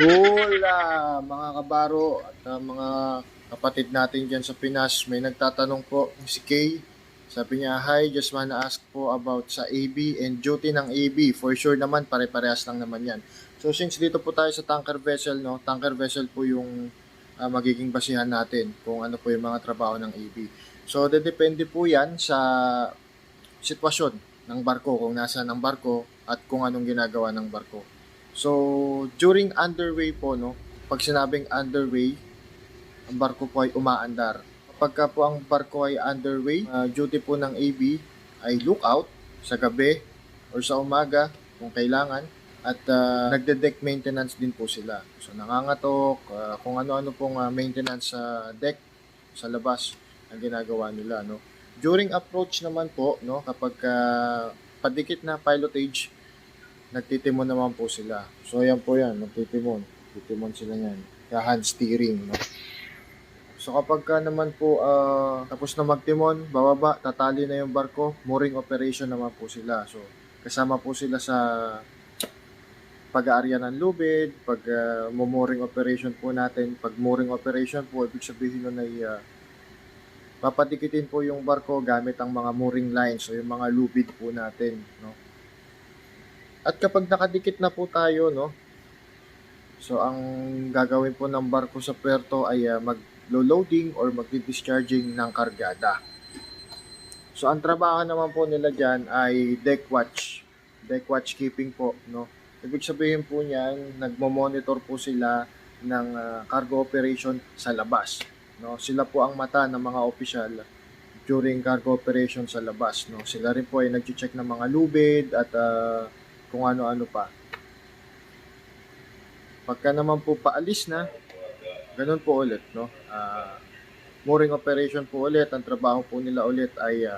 Hola mga kabaro at mga kapatid natin dyan sa Pinas. May nagtatanong po si Kay. Sabi niya, hi, just wanna ask po about sa AB and duty ng AB. For sure naman, pare-parehas lang naman yan. So since dito po tayo sa tanker vessel, no, tanker vessel po yung magiging basihan natin kung ano po yung mga trabaho ng AB. So depende po yan sa sitwasyon ng barko, kung nasaan ang barko at kung anong ginagawa ng barko. So, during underway po, no, pag sinabing underway, ang barko po ay umaandar. Kapag po ang barko ay underway, duty po ng AB ay lookout sa gabi or sa umaga kung kailangan at nagde-deck maintenance din po sila. So, nangangatok, kung ano-ano pong maintenance sa deck, sa labas ang ginagawa nila, no. During approach naman po, no, kapag padikit na pilotage, nagtitimon naman po sila. So, ayan po yan, nagtitimon. Titimon sila yan. Hand steering, no? So, kapag ka naman po tapos na magtimon, bababa, tatali na yung barko, mooring operation naman po sila. So, kasama po sila sa pag-aarya ng lubid, pag mooring operation po natin. Pag mooring operation po, ibig sabihin nun ay papadikitin po yung barko gamit ang mga mooring lines o yung mga lubid po natin, no? At kapag nakadikit na po tayo, no, so ang gagawin po ng barko sa puerto ay mag-loading or mag-discharging ng kargada. So ang trabaho naman po nila dyan ay deck watch keeping po, no. Ibig sabihin po niyan, nagmo-monitor po sila ng cargo operation sa labas, no. Sila po ang mata ng mga opisyal during cargo operation sa labas, no. Sila rin po ay nag-check ng mga lubid at kung ano-ano pa. Pagka naman po paalis na, ganun po ulit, no. Mooring operation po ulit, ang trabaho po nila ulit ay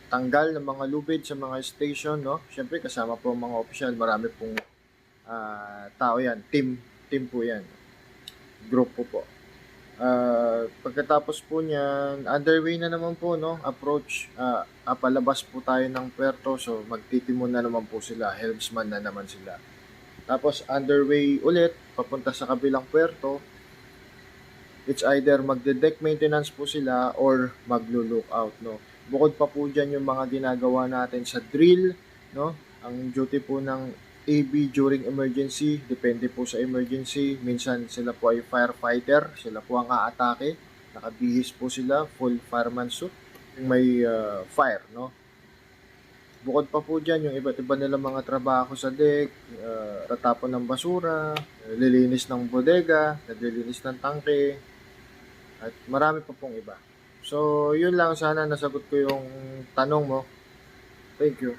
tanggal ng mga lubid sa mga station, no. Syempre kasama po ang mga opisyal, marami pong tao yan, team po yan, group po. Pagkatapos po niyan, underway na naman po, no, approach, palabas po tayo ng puerto, so magtitimon na naman po sila, helmsman na naman sila. Tapos underway ulit, papunta sa kabilang puerto, it's either magde-deck maintenance po sila or maglo-lookout, no. Bukod pa po dyan yung mga ginagawa natin sa drill, no. Ang duty po ng AB during emergency, depende po sa emergency. Minsan sila po ay firefighter, sila po ang aatake. Nakabihis po sila, full fireman suit, yung may fire, no. Bukod pa po dyan, yung iba't iba nila mga trabaho sa deck, tatapon ng basura, lilinis ng bodega, naglilinis ng tangke, at marami pa pong iba. So, yun lang, sana nasagot ko yung tanong mo. Thank you.